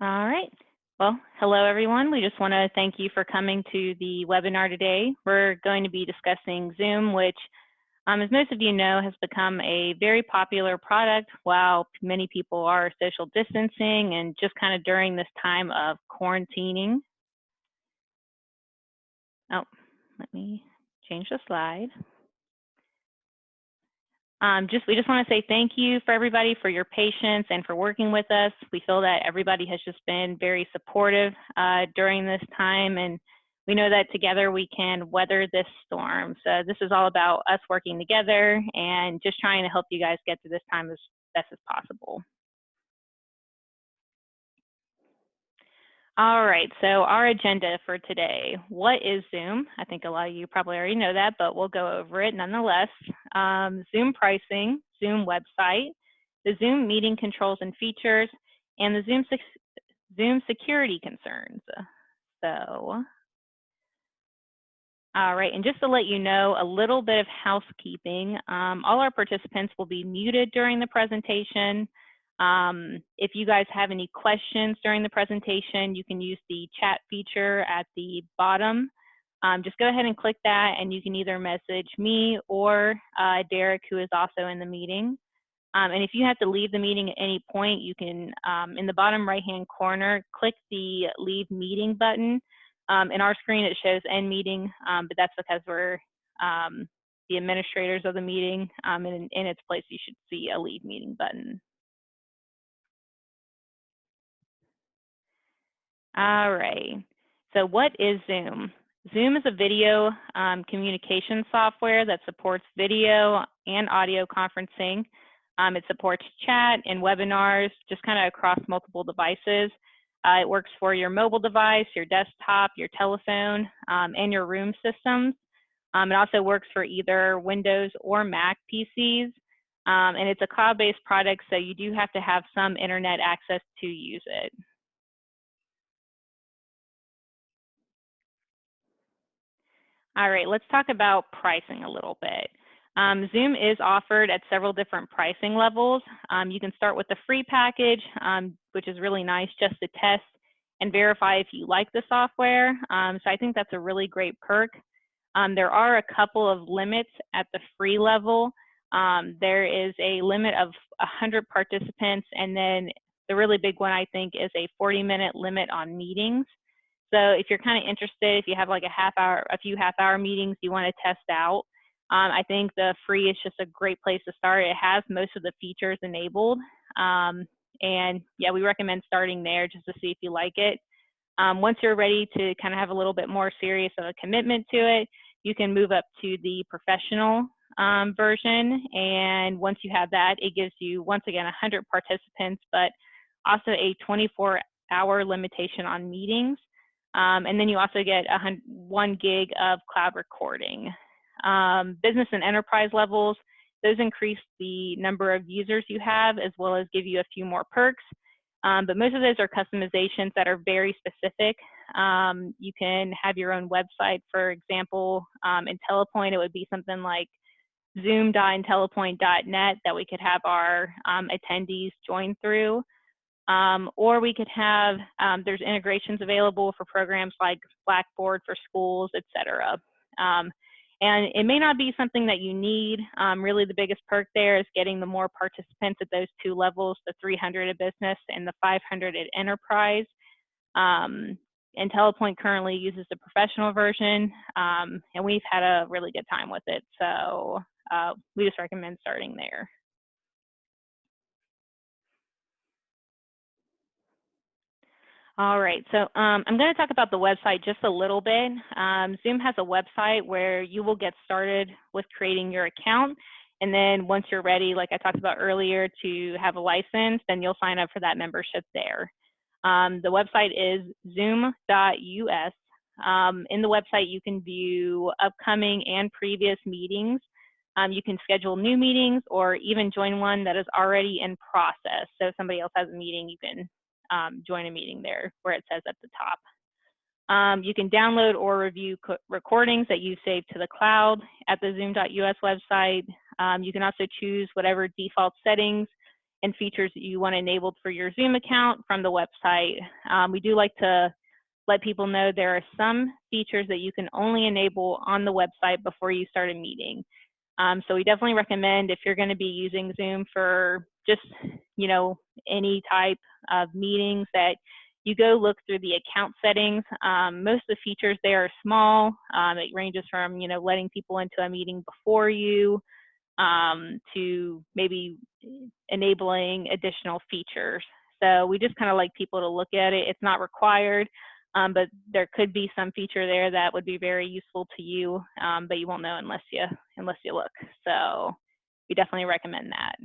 All right. Well, hello everyone. We just want to thank you for coming to the webinar today. We're going to be discussing Zoom, which, as most of you know, has become a very popular product while many people are social distancing and just kind of during this time of quarantining. Oh, let me change the slide. We just want to say thank you for everybody for your patience and for working with us. We feel that everybody has just been very supportive during this time, and we know that together we can weather this storm. So this is all about us working together and just trying to help you guys get through this time as best as possible. All right, so our agenda for today. What is Zoom? I think a lot of you probably already know that, but we'll go over it nonetheless. Zoom pricing, Zoom website, the Zoom meeting controls and features, and the Zoom security concerns. So, all right, and just to let you know, a little bit of housekeeping. All our participants will be muted during the presentation. If you guys have any questions during the presentation, you can use the chat feature at the bottom. Just go ahead and click that, and you can either message me or Derek, who is also in the meeting. And if you have to leave the meeting at any point, you can, in the bottom right-hand corner, click the Leave Meeting button. In our screen, it shows End Meeting, but that's because we're the administrators of the meeting, and in its place, you should see a Leave Meeting button. All right, so what is Zoom? Zoom is a video communication software that supports video and audio conferencing. It supports chat and webinars just kind of across multiple devices. It works for your mobile device, your desktop, your telephone, and your room systems. It also works for either Windows or Mac PCs. And it's a cloud-based product, so you do have to have some internet access to use it. All right, let's talk about pricing a little bit. Zoom is offered at several different pricing levels. You can start with the free package, which is really nice just to test and verify if you like the software. So I think that's a really great perk. There are a couple of limits at the free level. There is a limit of 100 participants, and then the really big one, I think, is a 40-minute limit on meetings. So if you're kind of interested, if you have like a few half-hour meetings you want to test out, I think the free is just a great place to start. It has most of the features enabled. And yeah, we recommend starting there just to see if you like it. Once you're ready to kind of have a little bit more serious of a commitment to it, you can move up to the professional version. And once you have that, it gives you, once again, 100 participants, but also a 24-hour limitation on meetings. And then you also get 1 gig of cloud recording. Business and enterprise levels, those increase the number of users you have as well as give you a few more perks. But most of those are customizations that are very specific. You can have your own website. For example, in Telepoint, it would be something like zoom.intellipoint.net that we could have our attendees join through. Or we could have, there's integrations available for programs like Blackboard for schools, etc. And it may not be something that you need. Really, the biggest perk there is getting the more participants at those 2 levels, the 300 at business and the 500 at enterprise. IntelliPoint currently uses the professional version, and we've had a really good time with it. So we just recommend starting there. All right, so I'm going to talk about the website just a little bit. Zoom has a website where you will get started with creating your account. And then once you're ready, like I talked about earlier, to have a license, then you'll sign up for that membership there. The website is zoom.us. In the website, you can view upcoming and previous meetings. You can schedule new meetings or even join one that is already in process. So if somebody else has a meeting, you can join a meeting there where it says at the top. You can download or review recordings that you save to the cloud at the zoom.us website. You can also choose whatever default settings and features that you want enabled for your Zoom account from the website. We do like to let people know there are some features that you can only enable on the website before you start a meeting. So we definitely recommend, if you're going to be using Zoom for just, you know, any type of meetings, that you go look through the account settings. Most of the features there are small. It ranges from, you know, letting people into a meeting before you to maybe enabling additional features. So we just kind of like people to look at it. It's not required, but there could be some feature there that would be very useful to you, but you won't know unless you look. So we definitely recommend that.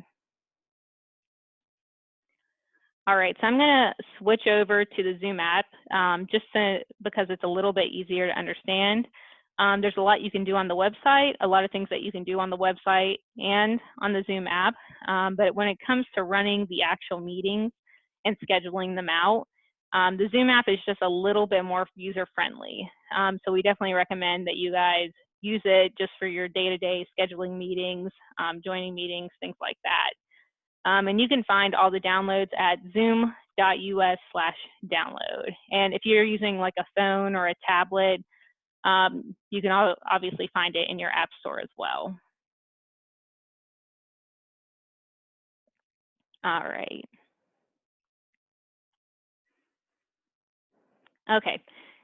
All right, so I'm going to switch over to the Zoom app because it's a little bit easier to understand. There's a lot you can do on the website, a lot of things that you can do on the website and on the Zoom app. But when it comes to running the actual meetings and scheduling them out, the Zoom app is just a little bit more user-friendly. So we definitely recommend that you guys use it just for your day-to-day scheduling meetings, joining meetings, things like that. And you can find all the downloads at zoom.us/download. And if you're using like a phone or a tablet, you can obviously find it in your app store as well. All right. Okay,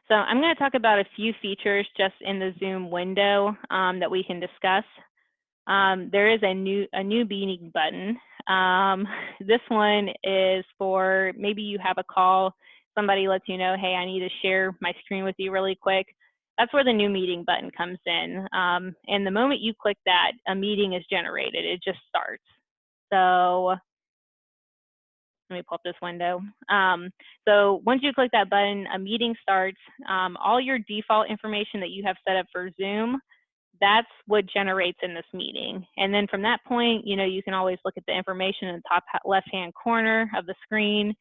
so I'm going to talk about a few features just in the Zoom window that we can discuss. There is a new meeting button. This one is for maybe you have a call, somebody lets you know, hey, I need to share my screen with you really quick. That's where the new meeting button comes in. And the moment you click that, a meeting is generated. It just starts. So let me pull up this window. So once you click that button, a meeting starts. All your default information that you have set up for Zoom, that's what generates in this meeting. And then from that point, you know, you can always look at the information in the top left-hand corner of the screen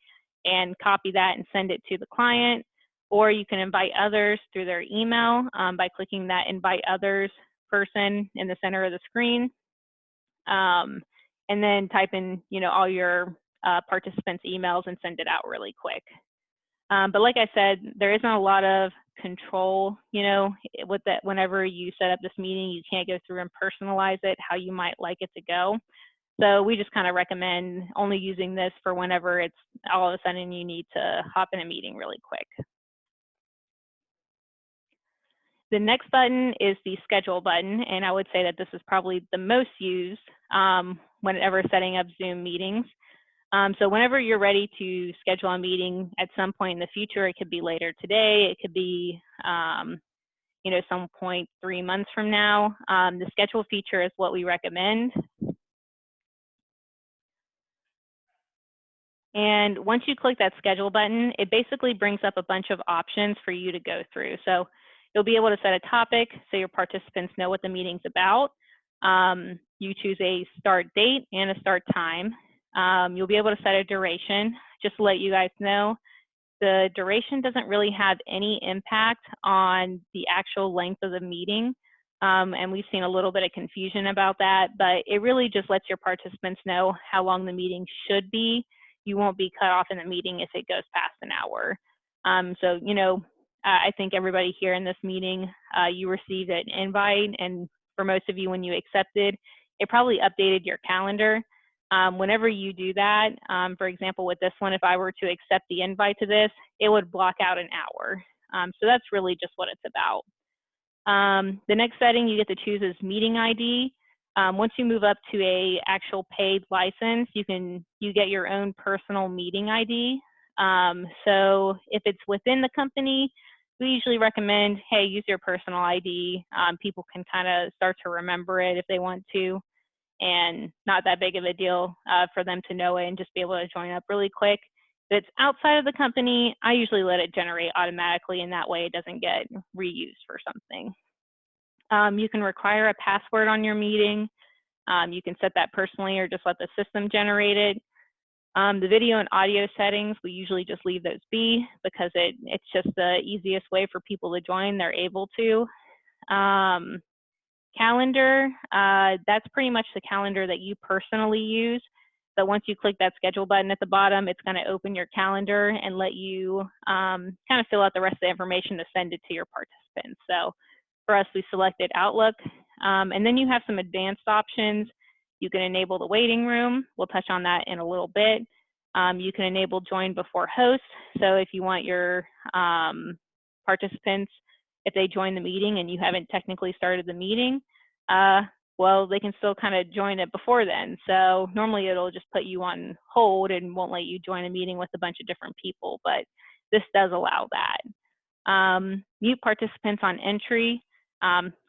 and copy that and send it to the client. Or you can invite others through their email by clicking that invite others person in the center of the screen. And then type in, you know, all your participants' emails and send it out really quick. But like I said, there isn't a lot of control, you know, with that. Whenever you set up this meeting, you can't go through and personalize it how you might like it to go. So we just kind of recommend only using this for whenever it's all of a sudden you need to hop in a meeting really quick. The next button is the schedule button, and I would say that this is probably the most used whenever setting up Zoom meetings. So whenever you're ready to schedule a meeting at some point in the future, it could be later today, it could be you know, some point 3 months from now, the schedule feature is what we recommend. And once you click that schedule button, it basically brings up a bunch of options for you to go through. So you'll be able to set a topic so your participants know what the meeting's about. You choose a start date and a start time. You'll be able to set a duration. Just to let you guys know, the duration doesn't really have any impact on the actual length of the meeting. And we've seen a little bit of confusion about that, but it really just lets your participants know how long the meeting should be. You won't be cut off in the meeting if it goes past an hour. So, you know, I think everybody here in this meeting, you received an invite, and for most of you, when you accepted, it probably updated your calendar. Whenever you do that, for example, with this one, if I were to accept the invite to this, it would block out an hour. So that's really just what it's about. The next setting you get to choose is meeting ID. Once you move up to a actual paid license, you get your own personal meeting ID. So if it's within the company, we usually recommend, hey, use your personal ID. People can kind of start to remember it if they want to, and not that big of a deal for them to know it and just be able to join up really quick. If it's outside of the company, I usually let it generate automatically, and that way it doesn't get reused for something. You can require a password on your meeting. You can set that personally or just let the system generate it. The video and audio settings, we usually just leave those be because it's just the easiest way for people to join. They're able to. Calendar, that's pretty much the calendar that you personally use. So once you click that schedule button at the bottom, it's going to open your calendar and let you kind of fill out the rest of the information to send it to your participants. So for us, we selected Outlook. And then you have some advanced options. You can enable the waiting room. We'll touch on that in a little bit. You can enable join before host. So if you want your participants, if they join the meeting and you haven't technically started the meeting, well, they can still kind of join it before then. So normally it'll just put you on hold and won't let you join a meeting with a bunch of different people, but this does allow that. Mute participants on entry.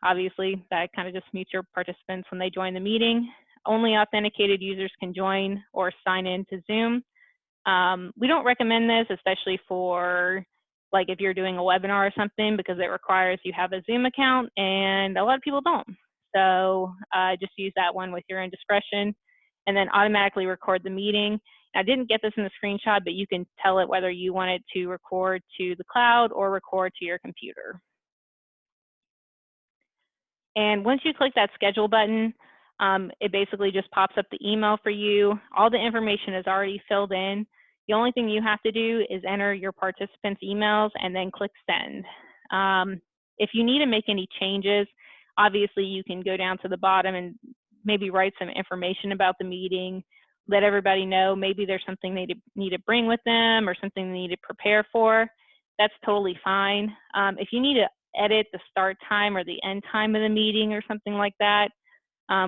Obviously, that kind of just mutes your participants when they join the meeting. Only authenticated users can join or sign in to Zoom. We don't recommend this, especially for like if you're doing a webinar or something, because it requires you have a Zoom account and a lot of people don't. So just use that one with your own discretion, and then automatically record the meeting. I didn't get this in the screenshot, but you can tell it whether you want it to record to the cloud or record to your computer. And once you click that schedule button, it basically just pops up the email for you. All the information is already filled in. The only thing you have to do is enter your participants' emails and then click send. If you need to make any changes, obviously you can go down to the bottom and maybe write some information about the meeting, let everybody know maybe there's something they need to bring with them or something they need to prepare for. That's totally fine. If you need to edit the start time or the end time of the meeting or something like that,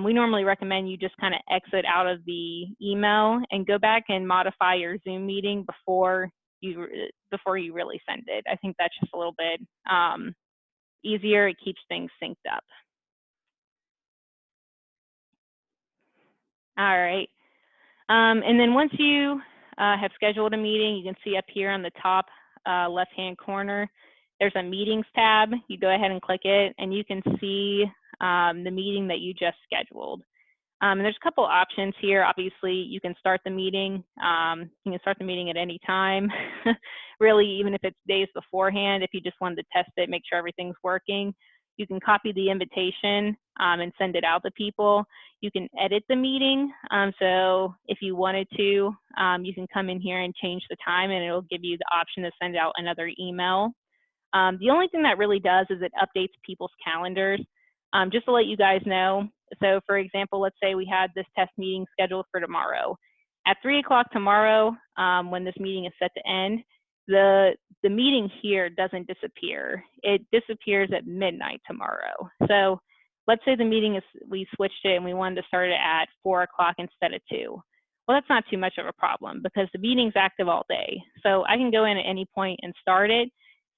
we normally recommend you just kind of exit out of the email and go back and modify your Zoom meeting before you really send it. I think that's just a little bit easier. It keeps things synced up. All right. And then once you have scheduled a meeting, you can see up here on the top left-hand corner, there's a meetings tab. You go ahead and click it, and you can see the meeting that you just scheduled. And there's a couple options here. Obviously, you can start the meeting. You can start the meeting at any time, really, even if it's days beforehand. If you just wanted to test it, make sure everything's working. You can copy the invitation and send it out to people. You can edit the meeting. So if you wanted to, you can come in here and change the time, and it'll give you the option to send out another email. The only thing that really does is it updates people's calendars. Just to let you guys know, so for example, let's say we had this test meeting scheduled for tomorrow. At 3 o'clock tomorrow, when this meeting is set to end, the meeting here doesn't disappear. It disappears at midnight tomorrow. So let's say the meeting we switched it and we wanted to start it at 4 o'clock instead of 2. Well, that's not too much of a problem because the meeting's active all day. So I can go in at any point and start it.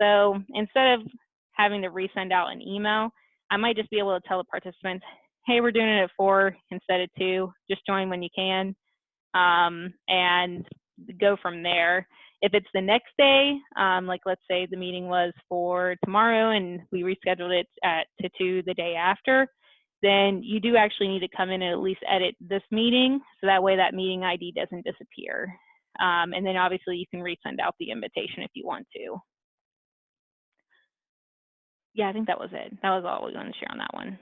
So instead of having to resend out an email, I might just be able to tell the participants, hey, we're doing it at 4 instead of 2. Just join when you can, and go from there. If it's the next day, like let's say the meeting was for tomorrow and we rescheduled it to 2 the day after, then you do actually need to come in and at least edit this meeting so that way that meeting ID doesn't disappear. And then obviously you can resend out the invitation if you want to. Yeah, I think that was it. That was all we wanted to share on that one.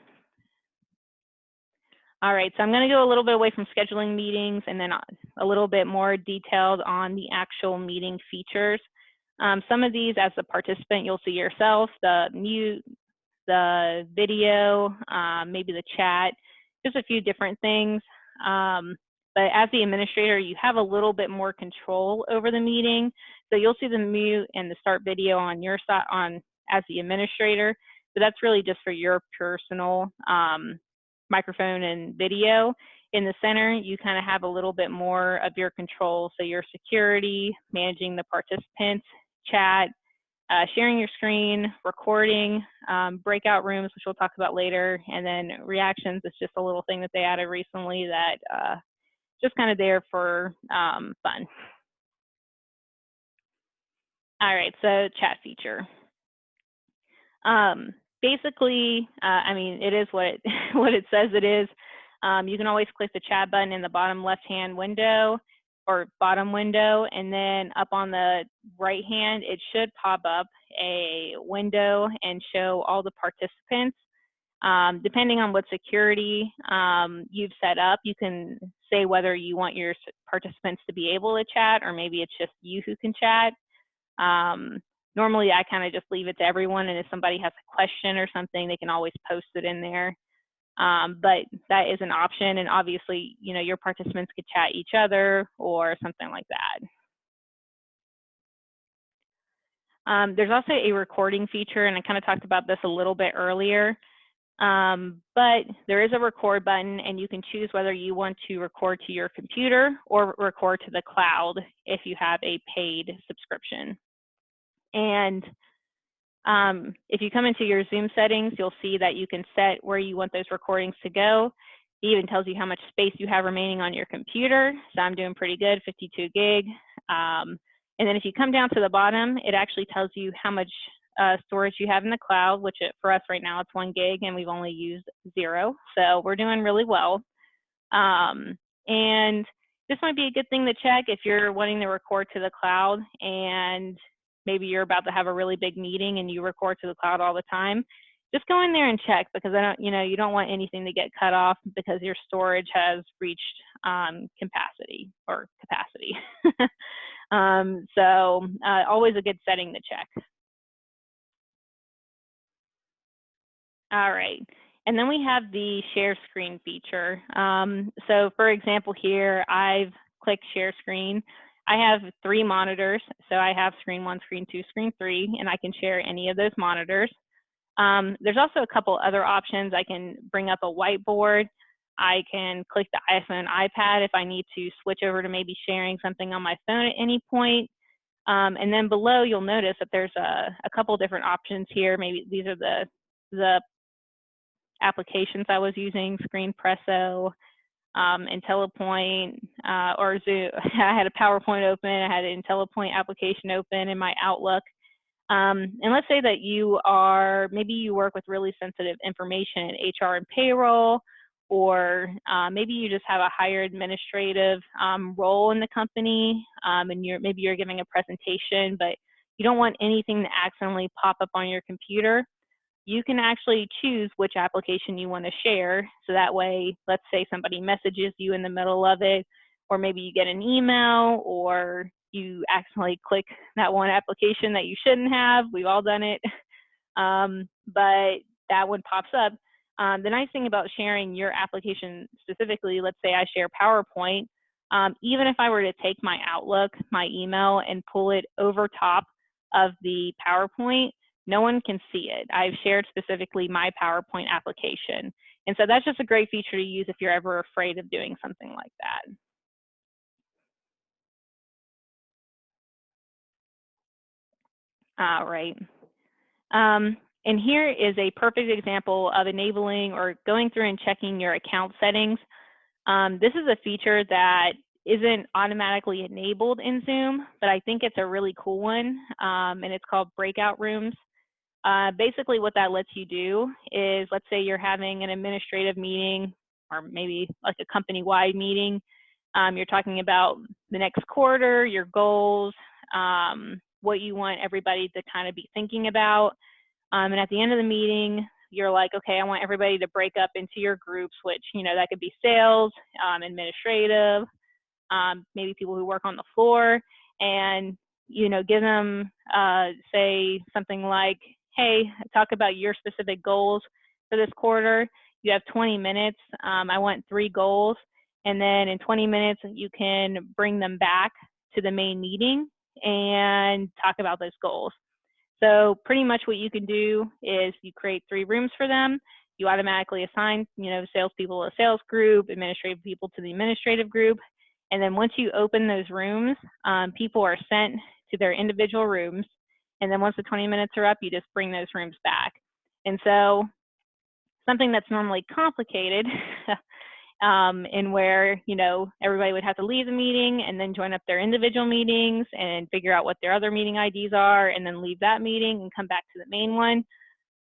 All right, so I'm going to go a little bit away from scheduling meetings and then a little bit more detailed on the actual meeting features. Some of these, as a participant, you'll see yourself, the mute, the video, maybe the chat, just a few different things. But as the administrator, you have a little bit more control over the meeting. So you'll see the mute and the start video on your side as the administrator, but that's really just for your personal microphone and video. In the center, you kind of have a little bit more of your control. So your security, managing the participants, chat, sharing your screen, recording, breakout rooms, which we'll talk about later, and then reactions is just a little thing that they added recently that just kind of there for fun. All right, so chat feature. Basically, I mean, it is what it says it is. You can always click the chat button in the bottom left-hand window or bottom window, and then up on the right hand, it should pop up a window and show all the participants. Depending on what security you've set up, you can say whether you want your participants to be able to chat, or maybe it's just you who can chat. Normally, I kind of just leave it to everyone, and if somebody has a question or something, they can always post it in there. But that is an option, and obviously, you know, your participants could chat each other or something like that. There's also a recording feature, and I kind of talked about this a little bit earlier. But there is a record button, and you can choose whether you want to record to your computer or record to the cloud if you have a paid subscription. And if you come into your Zoom settings, you'll see that you can set where you want those recordings to go. It even tells you how much space you have remaining on your computer. So I'm doing pretty good, 52 gig. And then if you come down to the bottom, it actually tells you how much storage you have in the cloud, which for us right now, it's 1 gig, and we've only used 0. So we're doing really well. And this might be a good thing to check if you're wanting to record to the cloud and maybe you're about to have a really big meeting and you record to the cloud all the time. Just go in there and check, because you don't want anything to get cut off because your storage has reached capacity. So always a good setting to check. All right, and then we have the share screen feature. So for example here, I've clicked share screen. I have 3 monitors, so I have screen 1, screen 2, screen 3, and I can share any of those monitors. There's also a couple other options. I can bring up a whiteboard. I can click the iPhone, iPad if I need to switch over to maybe sharing something on my phone at any point. And then below, you'll notice that there's a couple different options here. Maybe these are the applications I was using, ScreenPresso, IntelliPoint, or Zoom. I had a PowerPoint open, I had an IntelliPoint application open in my Outlook. And let's say that maybe you work with really sensitive information in HR and payroll, or maybe you just have a higher administrative role in the company, and maybe you're giving a presentation, but you don't want anything to accidentally pop up on your computer. You can actually choose which application you want to share. So that way, let's say somebody messages you in the middle of it, or maybe you get an email, or you accidentally click that one application that you shouldn't have. We've all done it. But that one pops up. The nice thing about sharing your application specifically, let's say I share PowerPoint, even if I were to take my Outlook, my email, and pull it over top of the PowerPoint, no one can see it. I've shared specifically my PowerPoint application. And so that's just a great feature to use if you're ever afraid of doing something like that. All right. And here is a perfect example of enabling or going through and checking your account settings. This is a feature that isn't automatically enabled in Zoom, but I think it's a really cool one, and it's called breakout rooms. Basically what that lets you do is, let's say you're having an administrative meeting, or maybe like a company-wide meeting. You're talking about the next quarter, your goals, what you want everybody to kind of be thinking about. And at the end of the meeting, you're like, okay, I want everybody to break up into your groups, which, that could be sales, administrative, maybe people who work on the floor, and, give them, say something like, hey, talk about your specific goals for this quarter. You have 20 minutes. I want 3 goals. And then in 20 minutes, you can bring them back to the main meeting and talk about those goals. So pretty much what you can do is you create 3 rooms for them. You automatically assign, salespeople to a sales group, administrative people to the administrative group. And then once you open those rooms, people are sent to their individual rooms. And then once the 20 minutes are up, you just bring those rooms back. And so something that's normally complicated in where, everybody would have to leave the meeting and then join up their individual meetings and figure out what their other meeting IDs are, and then leave that meeting and come back to the main one.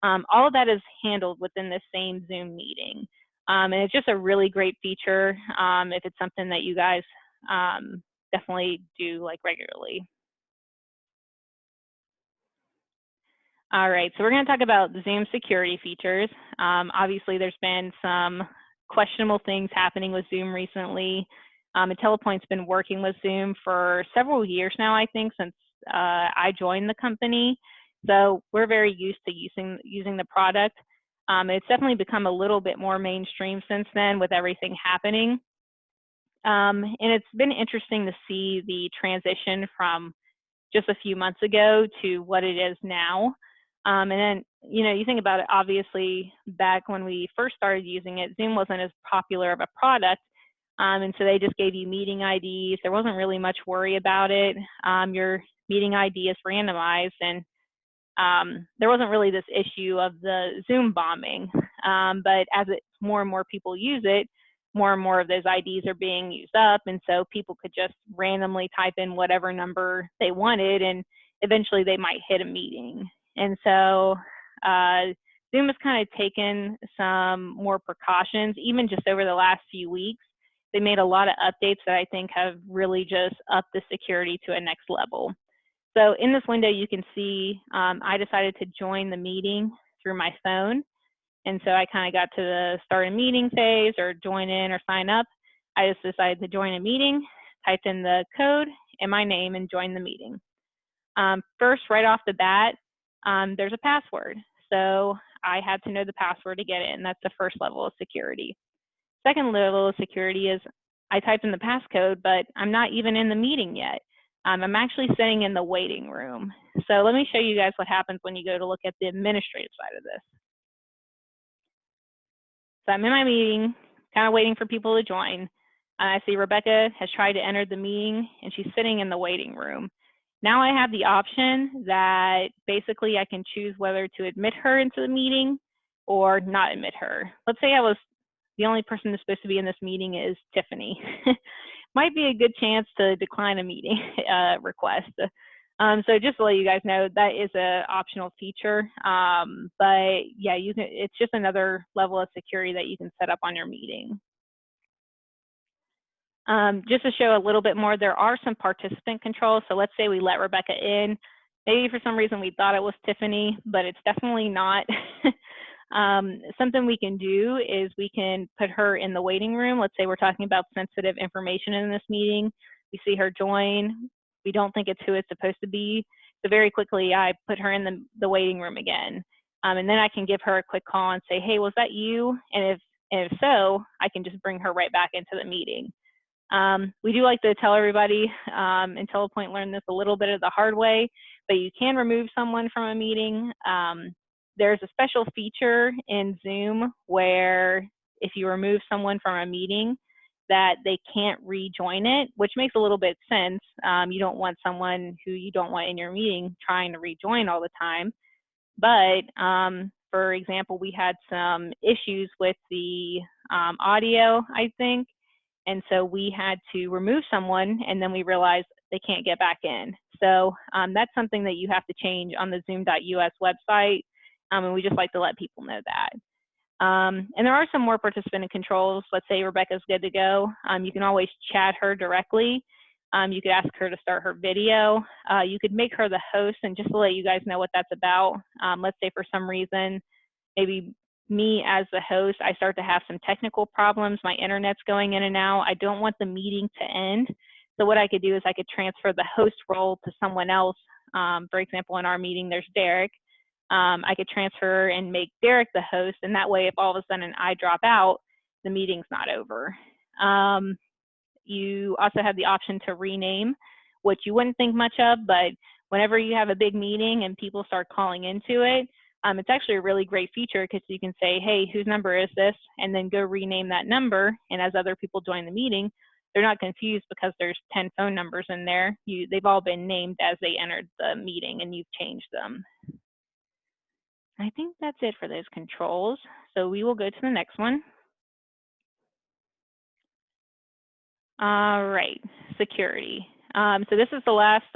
All of that is handled within the same Zoom meeting. And it's just a really great feature if it's something that you guys definitely do like regularly. All right, so we're going to talk about Zoom security features. Obviously, there's been some questionable things happening with Zoom recently. IntelliPoint's been working with Zoom for several years now, I think, since I joined the company. So we're very used to using the product. It's definitely become a little bit more mainstream since then with everything happening. And it's been interesting to see the transition from just a few months ago to what it is now. And then, you think about it, obviously, back when we first started using it, Zoom wasn't as popular of a product. And so they just gave you meeting IDs. There wasn't really much worry about it. Your meeting ID is randomized, and there wasn't really this issue of the Zoom bombing. But as more and more people use it, more and more of those IDs are being used up, and so people could just randomly type in whatever number they wanted, and eventually they might hit a meeting. And so Zoom has kind of taken some more precautions, even just over the last few weeks. They made a lot of updates that I think have really just upped the security to a next level. So in this window, you can see I decided to join the meeting through my phone. And so I kind of got to the start a meeting phase or join in or sign up. I just decided to join a meeting, typed in the code and my name and joined the meeting. First, right off the bat, there's a password. So I had to know the password to get in. That's the first level of security. Second level of security is I typed in the passcode, but I'm not even in the meeting yet. I'm actually sitting in the waiting room. So let me show you guys what happens when you go to look at the administrative side of this. So I'm in my meeting, kind of waiting for people to join. I see Rebecca has tried to enter the meeting and she's sitting in the waiting room. Now I have the option that basically I can choose whether to admit her into the meeting or not admit her. Let's say I was the only person that's supposed to be in this meeting is Tiffany. Might be a good chance to decline a meeting request. So just to let you guys know, that is an optional feature. But yeah, it's just another level of security that you can set up on your meeting. Just to show a little bit more, there are some participant controls. So let's say we let Rebecca in. Maybe for some reason we thought it was Tiffany, but it's definitely not. Something we can do is we can put her in the waiting room. Let's say we're talking about sensitive information in this meeting. We see her join. We don't think it's who it's supposed to be. So very quickly, I put her in the waiting room again. And then I can give her a quick call and say, hey, was that you? And if so, I can just bring her right back into the meeting. We do like to tell everybody, IntelliPoint learned this a little bit of the hard way, but you can remove someone from a meeting. There's a special feature in Zoom where if you remove someone from a meeting, that they can't rejoin it, which makes a little bit sense. You don't want someone who you don't want in your meeting trying to rejoin all the time. But for example, we had some issues with the audio, I think. And so we had to remove someone, and then we realized they can't get back in. So that's something that you have to change on the zoom.us website. And we just like to let people know that. And there are some more participant controls. Let's say Rebecca's good to go. You can always chat her directly. You could ask her to start her video. You could make her the host, and just to let you guys know what that's about. Let's say for some reason, maybe me as the host, I start to have some technical problems. My internet's going in and out. I don't want the meeting to end. So what I could do is I could transfer the host role to someone else. For example, in our meeting, there's Derek. I could transfer and make Derek the host, and that way if all of a sudden I drop out, the meeting's not over. You also have the option to rename, which you wouldn't think much of, but whenever you have a big meeting and people start calling into it, it's actually a really great feature because you can say, hey, whose number is this? And then go rename that number, and as other people join the meeting, they're not confused because there's 10 phone numbers in there. They've all been named as they entered the meeting, and you've changed them. I think that's it for those controls. So we will go to the next one. All right, security. So this is the last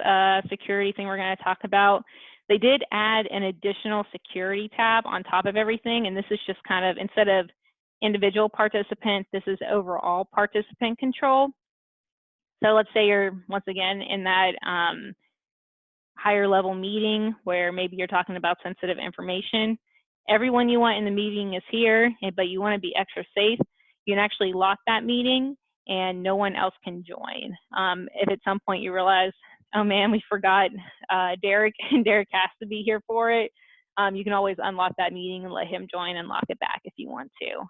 security thing we're going to talk about. They did add an additional security tab on top of everything, and this is just kind of, instead of individual participants, this is overall participant control. So let's say you're, once again, in that higher level meeting where maybe you're talking about sensitive information, everyone you want in the meeting is here, but you want to be extra safe, you can actually lock that meeting and no one else can join. If at some point you realize, oh man, we forgot Derek, and Derek has to be here for it, you can always unlock that meeting and let him join and lock it back if you want to.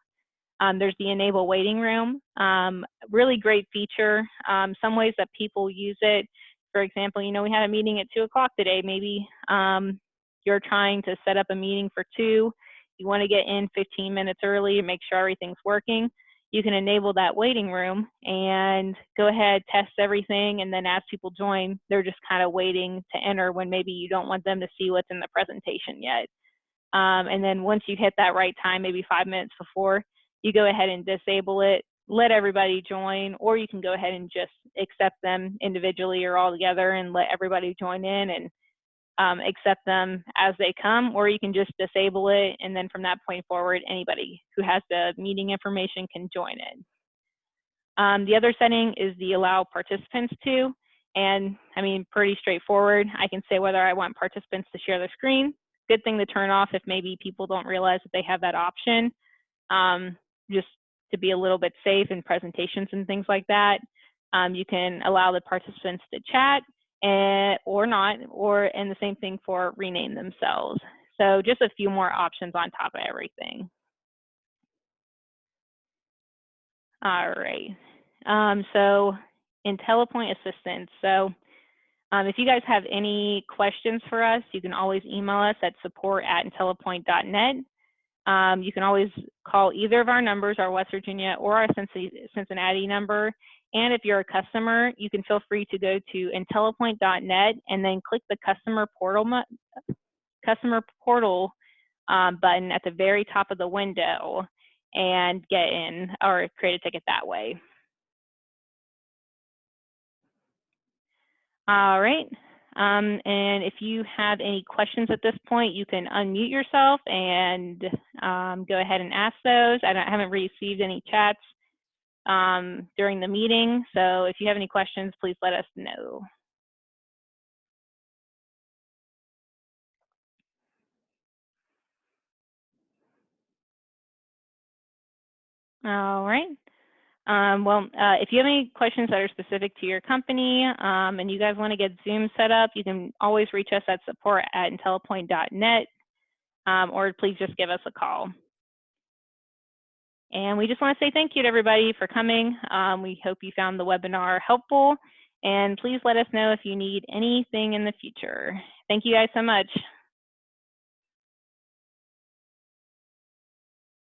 There's the enable waiting room, really great feature. Some ways that people use it, for example, we had a meeting at 2 o'clock today. Maybe you're trying to set up a meeting for 2. You want to get in 15 minutes early and make sure everything's working. You can enable that waiting room and go ahead, test everything, and then as people join, they're just kind of waiting to enter when maybe you don't want them to see what's in the presentation yet. And then once you hit that right time, maybe 5 minutes before, you go ahead and disable it, let everybody join, or you can go ahead and just accept them individually or all together and let everybody join in and accept them as they come, or you can just disable it, and then from that point forward, anybody who has the meeting information can join it. The other setting is the allow participants to, and I mean, pretty straightforward. I can say whether I want participants to share the screen. Good thing to turn off if maybe people don't realize that they have that option, just to be a little bit safe in presentations and things like that. You can allow the participants to chat or not, and the same thing for rename themselves. So just a few more options on top of everything. All right. So IntelliPoint Assistant. So if you guys have any questions for us, you can always email us at support@intellipoint.net. You can always call either of our numbers, our West Virginia or our Cincinnati number. And if you're a customer, you can feel free to go to intellipoint.net and then click the customer portal button at the very top of the window and get in or create a ticket that way. All right. And if you have any questions at this point, you can unmute yourself and go ahead and ask those. I haven't received any chats during the meeting, so if you have any questions, please let us know. All right. If you have any questions that are specific to your company and you guys want to get Zoom set up, you can always reach us at support@intellipoint.net, or please just give us a call. And we just want to say thank you to everybody for coming. We hope you found the webinar helpful, and please let us know if you need anything in the future. Thank you guys so much.